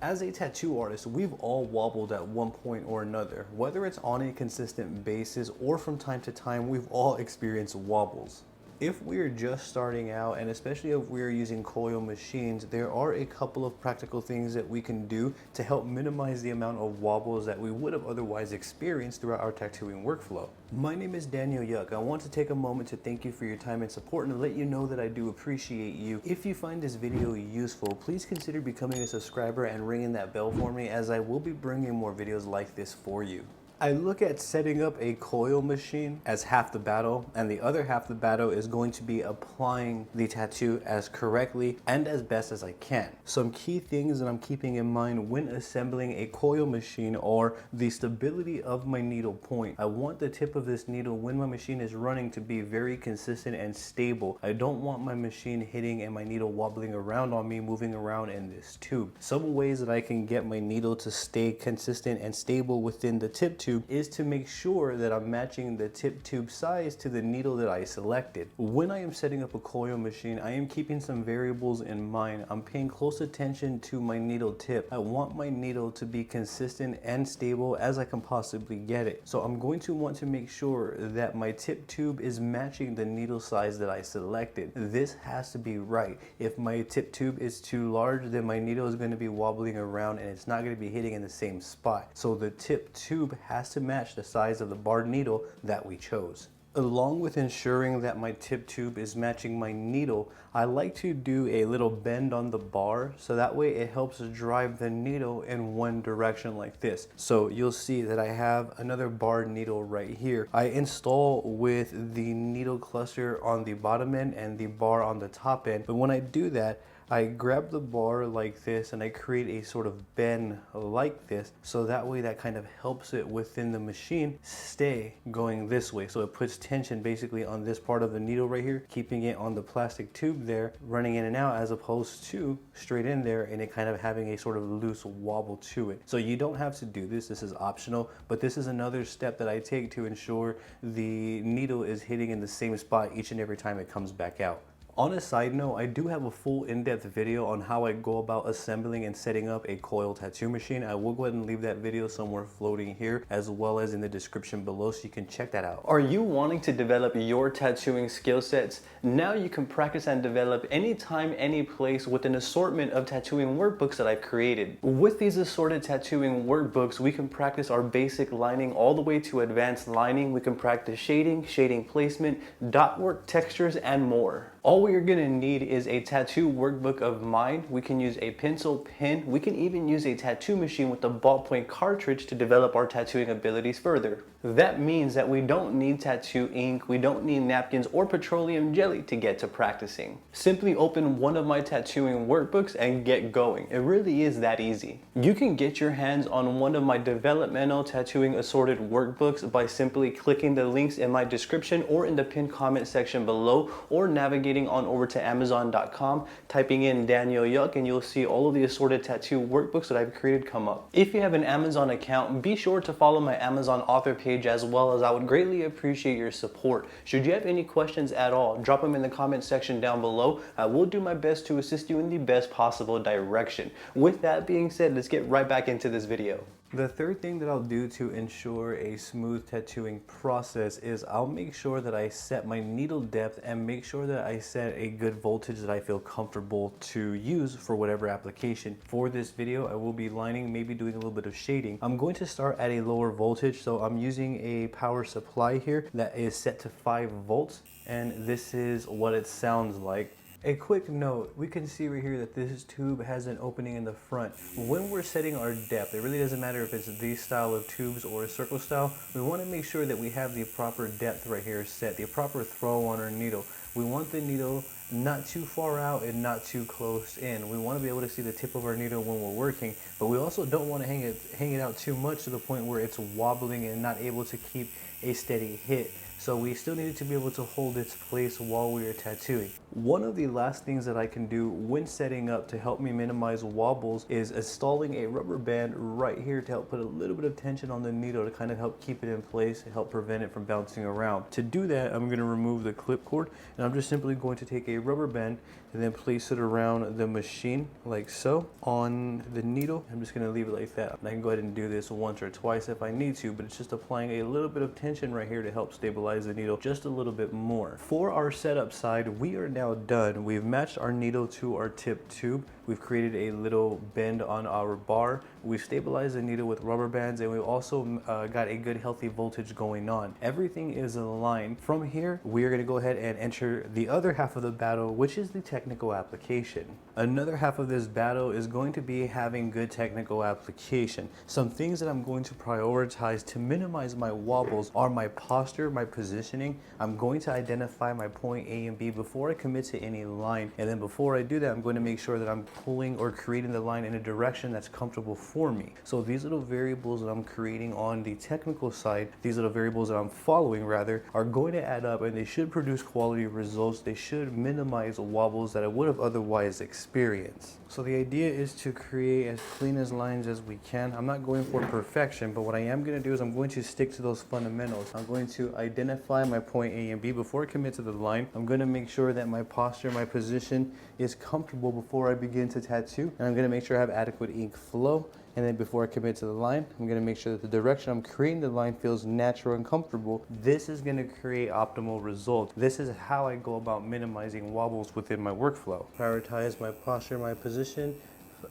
As a tattoo artist, we've all wobbled at one point or another. Whether it's on a consistent basis or from time to time, we've all experienced wobbles. If we're just starting out, and especially if we're using coil machines, there are a couple of practical things that we can do to help minimize the amount of wobbles that we would have otherwise experienced throughout our tattooing workflow. My name is Daniel Yuck. I want to take a moment to thank you for your time and support and to let you know that I do appreciate you. If you find this video useful, please consider becoming a subscriber and ringing that bell for me, as I will be bringing more videos like this for you. I look at setting up a coil machine as half the battle, and the other half the battle is going to be applying the tattoo as correctly and as best as I can. Some key things that I'm keeping in mind when assembling a coil machine are the stability of my needle point. I want the tip of this needle when my machine is running to be very consistent and stable. I don't want my machine hitting and my needle wobbling around on me, moving around in this tube. Some ways that I can get my needle to stay consistent and stable within the tip tube is to make sure that I'm matching the tip tube size to the needle that I selected. When I am setting up a coil machine, I am keeping some variables in mind. I'm paying close attention to my needle tip. I want my needle to be consistent and stable as I can possibly get it. So I'm going to want to make sure that my tip tube is matching the needle size that I selected. This has to be right. If my tip tube is too large, then my needle is going to be wobbling around and it's not going to be hitting in the same spot. So the tip tube has to match the size of the barred needle that we chose. Along with ensuring that my tip tube is matching my needle, I like to do a little bend on the bar so that way it helps drive the needle in one direction like this. So you'll see that I have another barred needle right here. I install with the needle cluster on the bottom end and the bar on the top end, but when I do that, I grab the bar like this and I create a sort of bend like this, so that way that kind of helps it within the machine stay going this way. So it puts tension basically on this part of the needle right here, keeping it on the plastic tube there, running in and out, as opposed to straight in there and it kind of having a sort of loose wobble to it. So you don't have to do this, this is optional, but this is another step that I take to ensure the needle is hitting in the same spot each and every time it comes back out. On a side note, I do have a full in-depth video on how I go about assembling and setting up a coil tattoo machine. I will go ahead and leave that video somewhere floating here, as well as in the description below, so you can check that out. Are you wanting to develop your tattooing skill sets? Now you can practice and develop anytime, any place with an assortment of tattooing workbooks that I've created. With these assorted tattooing workbooks, we can practice our basic lining all the way to advanced lining. We can practice shading, shading placement, dot work, textures, and more. All we are going to need is a tattoo workbook of mine. We can use a pencil, pen. We can even use a tattoo machine with a ballpoint cartridge to develop our tattooing abilities further. That means that we don't need tattoo ink, we don't need napkins or petroleum jelly to get to practicing. Simply open one of my tattooing workbooks and get going. It really is that easy. You can get your hands on one of my developmental tattooing assorted workbooks by simply clicking the links in my description or in the pinned comment section below, or navigating on over to Amazon.com, typing in Daniel Yuck, and you'll see all of the assorted tattoo workbooks that I've created come up. If you have an Amazon account, be sure to follow my Amazon author page, as well as I would greatly appreciate your support. Should you have any questions at all, drop them in the comment section down below. I will do my best to assist you in the best possible direction. With that being said, let's get right back into this video. The third thing that I'll do to ensure a smooth tattooing process is I'll make sure that I set my needle depth and make sure that I set a good voltage that I feel comfortable to use for whatever application. For this video, I will be lining, maybe doing a little bit of shading. I'm going to start at a lower voltage, so I'm using a power supply here that is set to 5 volts, and this is what it sounds like. A quick note, we can see right here that this tube has an opening in the front. When we're setting our depth, it really doesn't matter if it's these style of tubes or a circle style, we want to make sure that we have the proper depth right here set, the proper throw on our needle. We want the needle not too far out and not too close in. We want to be able to see the tip of our needle when we're working, but we also don't want to hang it out too much to the point where it's wobbling and not able to keep a steady hit. So we still need it to be able to hold its place while we are tattooing. One of the last things that I can do when setting up to help me minimize wobbles is installing a rubber band right here to help put a little bit of tension on the needle to kind of help keep it in place and help prevent it from bouncing around. To do that, I'm going to remove the clip cord, and I'm just simply going to take a rubber band and then place it around the machine like so on the needle. I'm just going to leave it like that. And I can go ahead and do this once or twice if I need to, but it's just applying a little bit of tension right here to help stabilize the needle just a little bit more. For our setup side, we are now done. We've matched our needle to our tip tube. We've created a little bend on our bar. We've stabilized the needle with rubber bands, and we've also got a good healthy voltage going on. Everything is aligned. From here, we are going to go ahead and enter the other half of the battle, which is the technical application. Another half of this battle is going to be having good technical application. Some things that I'm going to prioritize to minimize my wobbles are my posture, my positioning. I'm going to identify my point A and B before I commit to any line, and then before I do that, I'm going to make sure that I'm pulling or creating the line in a direction that's comfortable for me. So these little variables that I'm creating on the technical side, these little variables that I'm following rather, are going to add up, and they should produce quality results. They should minimize wobbles that I would have otherwise experienced. So the idea is to create as clean as lines as we can. I'm not going for perfection, but what I am going to do is I'm going to stick to those fundamentals. I'm going to identify my point A and B before I commit to the line. I'm going to make sure that my posture, my position is comfortable before I begin to tattoo, and I'm going to make sure I have adequate ink flow. And then before I commit to the line, I'm going to make sure that the direction I'm creating the line feels natural and comfortable. This is going to create optimal results. This is how I go about minimizing wobbles within my workflow. Prioritize my posture, my position,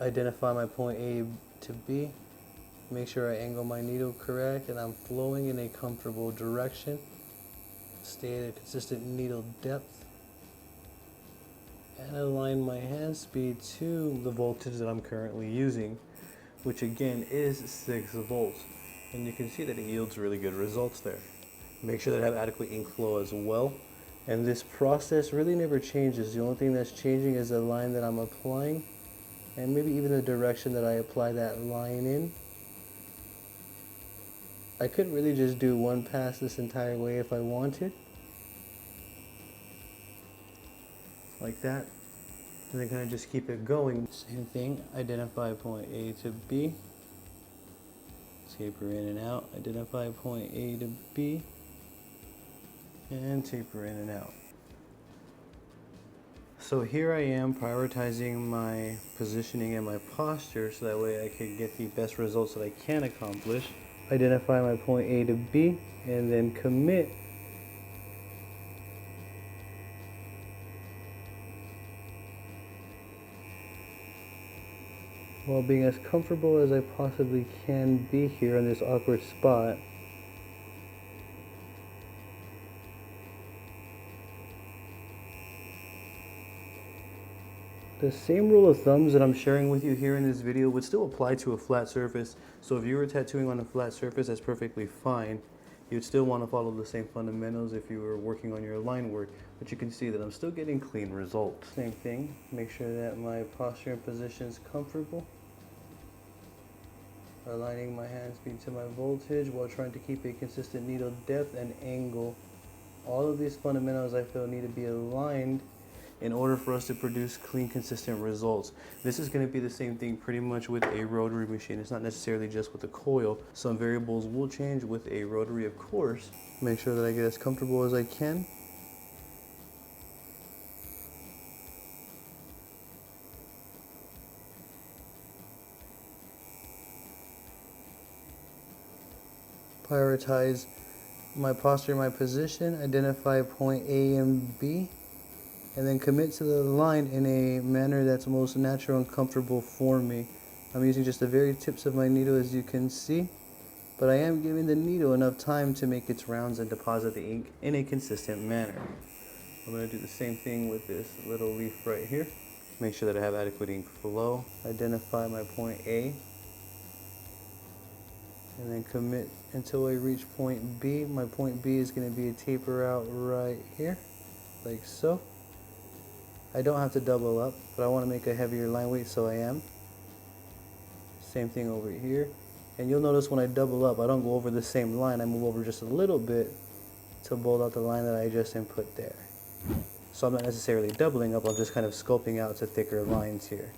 identify my point A to B, make sure I angle my needle correct and I'm flowing in a comfortable direction. Stay at a consistent needle depth. And align my hand speed to the voltage that I'm currently using, which again is 6 volts. And you can see that it yields really good results there. Make sure that I have adequate ink flow as well. And this process really never changes. The only thing that's changing is the line that I'm applying, and maybe even the direction that I apply that line in. I could really just do one pass this entire way if I wanted. Like that. And then kind of just keep it going. Same thing, identify point A to B. Taper in and out. Identify point A to B. And taper in and out. So here I am prioritizing my positioning and my posture so that way I can get the best results that I can accomplish. Identify my point A to B and then commit. While being as comfortable as I possibly can be here in this awkward spot. The same rule of thumbs that I'm sharing with you here in this video would still apply to a flat surface. So if you were tattooing on a flat surface, that's perfectly fine. You'd still want to follow the same fundamentals if you were working on your line work, but you can see that I'm still getting clean results. Same thing, make sure that my posture and position is comfortable. Aligning my hand speed to my voltage while trying to keep a consistent needle depth and angle. All of these fundamentals I feel need to be aligned in order for us to produce clean, consistent results. This is going to be the same thing pretty much with a rotary machine. It's not necessarily just with a coil. Some variables will change with a rotary, of course. Make sure that I get as comfortable as I can. Prioritize my posture, my position, identify point A and B, and then commit to the line in a manner that's most natural and comfortable for me. I'm using just the very tips of my needle, as you can see, but I am giving the needle enough time to make its rounds and deposit the ink in a consistent manner. I'm going to do the same thing with this little leaf right here. Make sure that I have adequate ink flow. Identify my point A, and then commit until I reach point B. My point B is going to be a taper out right here, like so. I don't have to double up, but I want to make a heavier line weight, so I am. Same thing over here. And you'll notice when I double up, I don't go over the same line. I move over just a little bit to bold out the line that I just input there. So I'm not necessarily doubling up, I'm just kind of sculpting out to thicker lines here.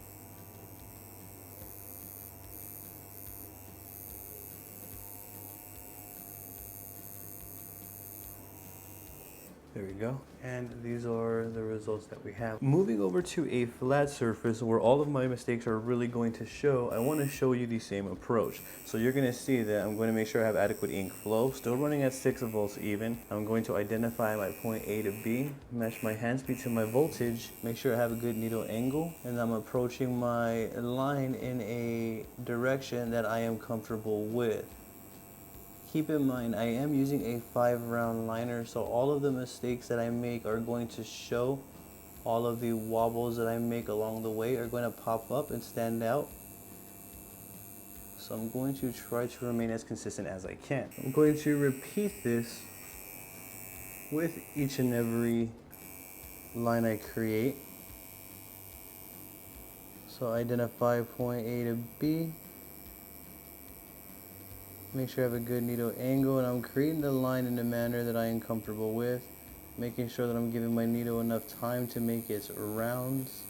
There we go. And these are the results that we have. Moving over to a flat surface where all of my mistakes are really going to show, I want to show you the same approach. So you're going to see that I'm going to make sure I have adequate ink flow, still running at 6 volts even. I'm going to identify my point A to B, match my hand speed to my voltage, make sure I have a good needle angle, and I'm approaching my line in a direction that I am comfortable with. Keep in mind, I am using a 5-round liner, so all of the mistakes that I make are going to show. All of the wobbles that I make along the way are going to pop up and stand out. So I'm going to try to remain as consistent as I can. I'm going to repeat this with each and every line I create. So identify point A to B. Make sure I have a good needle angle, and I'm creating the line in a manner that I am comfortable with, making sure that I'm giving my needle enough time to make its rounds.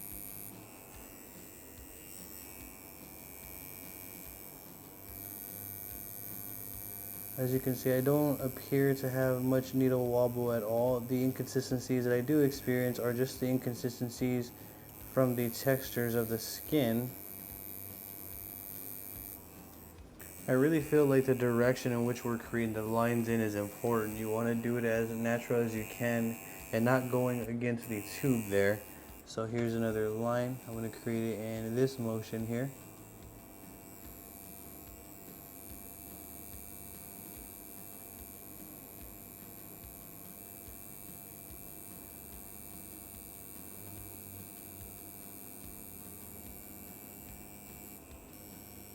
As you can see, I don't appear to have much needle wobble at all. The inconsistencies that I do experience are just the inconsistencies from the textures of the skin. I really feel like the direction in which we're creating the lines in is important. You want to do it as natural as you can and not going against the tube there. So here's another line. I'm going to create it in this motion here.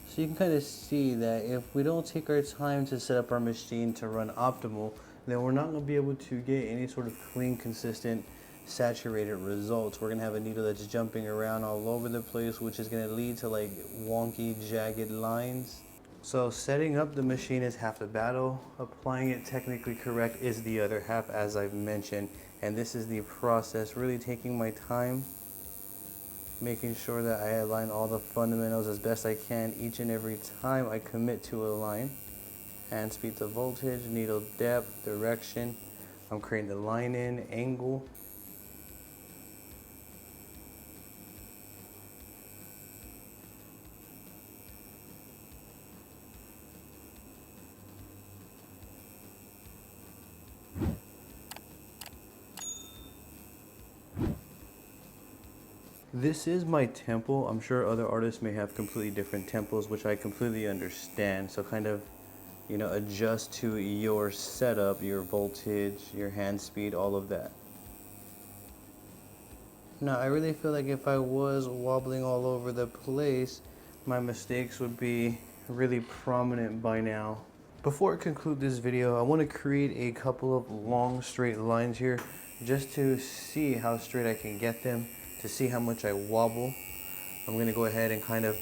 So you can kind of see that if we don't take our time to set up our machine to run optimal, then we're not going to be able to get any sort of clean, consistent, saturated results. We're going to have a needle that's jumping around all over the place, which is going to lead to like wonky, jagged lines. So setting up the machine is half the battle. Applying it technically correct is the other half, as I've mentioned. And this is the process, really taking my time, making sure that I align all the fundamentals as best I can each and every time I commit to a line. Hand speed to voltage, needle depth, direction. I'm creating the line in, angle. This is my tempo. I'm sure other artists may have completely different tempos, which I completely understand. So kind of, you know, adjust to your setup, your voltage, your hand speed, all of that. Now, I really feel like if I was wobbling all over the place, my mistakes would be really prominent by now. Before I conclude this video, I want to create a couple of long straight lines here just to see how straight I can get them, to see how much I wobble. I'm going to go ahead and kind of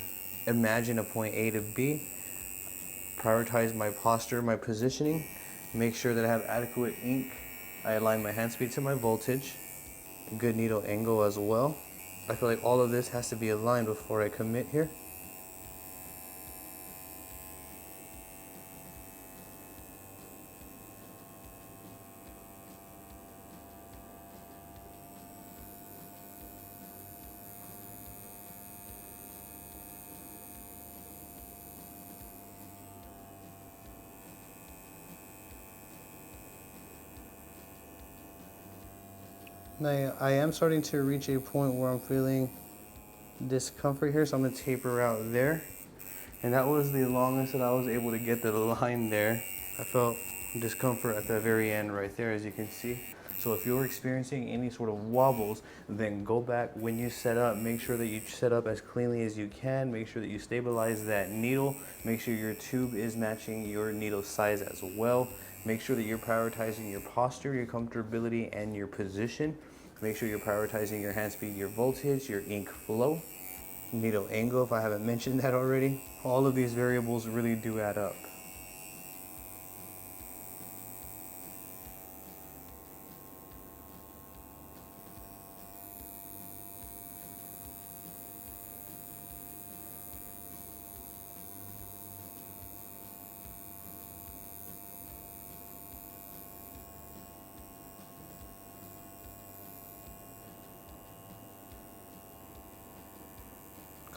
imagine a point A to B, prioritize my posture, my positioning, make sure that I have adequate ink. I align my hand speed to my voltage, good needle angle as well. I feel like all of this has to be aligned before I commit here. Now, I am starting to reach a point where I'm feeling discomfort here, so I'm going to taper out there. And that was the longest that I was able to get the line there. I felt discomfort at the very end right there, as you can see. So if you're experiencing any sort of wobbles, then go back when you set up. Make sure that you set up as cleanly as you can. Make sure that you stabilize that needle. Make sure your tube is matching your needle size as well. Make sure that you're prioritizing your posture, your comfortability, and your position. Make sure you're prioritizing your hand speed, your voltage, your ink flow, needle angle, if I haven't mentioned that already. All of these variables really do add up.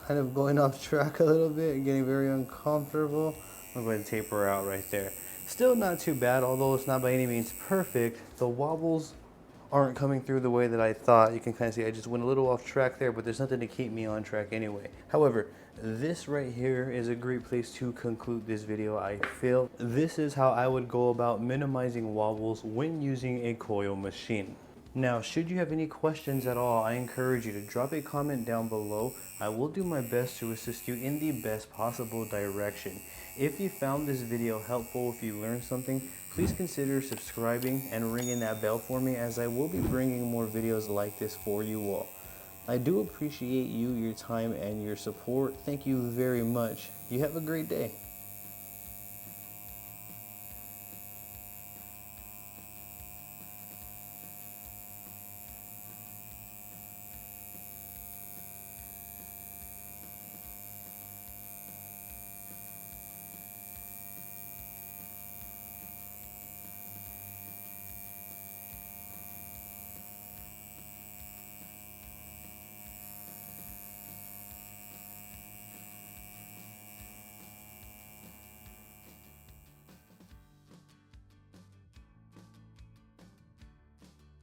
kind of going off track a little bit and getting very uncomfortable. I'm going to taper her out right there. Still not too bad, although it's not by any means perfect. The wobbles aren't coming through the way that I thought. You can kind of see I just went a little off track there, but there's nothing to keep me on track anyway. However, this right here is a great place to conclude this video, I feel. This is how I would go about minimizing wobbles when using a coil machine. Now, should you have any questions at all, I encourage you to drop a comment down below. I will do my best to assist you in the best possible direction. If you found this video helpful, if you learned something, please consider subscribing and ringing that bell for me, as I will be bringing more videos like this for you all. I do appreciate you, your time, and your support. Thank you very much. You have a great day.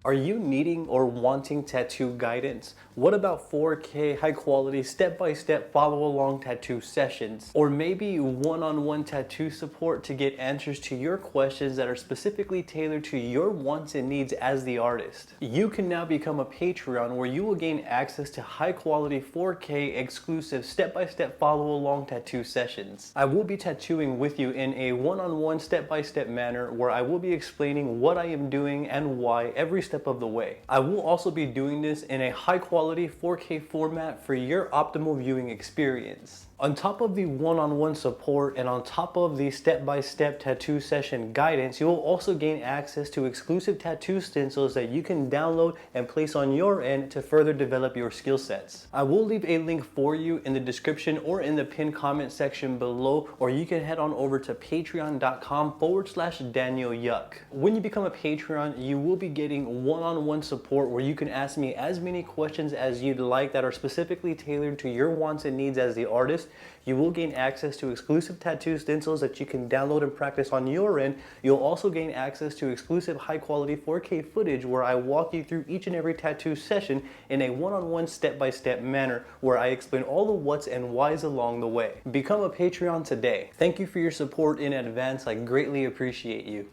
Are you needing or wanting tattoo guidance? What about 4K high quality step-by-step follow-along tattoo sessions? Or maybe one-on-one tattoo support to get answers to your questions that are specifically tailored to your wants and needs as the artist? You can now become a Patreon where you will gain access to high quality 4K exclusive step-by-step follow-along tattoo sessions. I will be tattooing with you in a one-on-one step-by-step manner where I will be explaining what I am doing and why every step of the way. I will also be doing this in a high quality 4K format for your optimal viewing experience. On top of the one-on-one support and on top of the step-by-step tattoo session guidance, you will also gain access to exclusive tattoo stencils that you can download and place on your end to further develop your skill sets. I will leave a link for you in the description or in the pinned comment section below, or you can head on over to patreon.com/Daniel Yuck. When you become a Patreon, you will be getting one-on-one support where you can ask me as many questions as you'd like that are specifically tailored to your wants and needs as the artist. You will gain access to exclusive tattoo stencils that you can download and practice on your end. You'll also gain access to exclusive high quality 4K footage where I walk you through each and every tattoo session in a one-on-one step-by-step manner where I explain all the what's and whys along the way. Become a Patreon today. Thank you for your support in advance. I greatly appreciate you.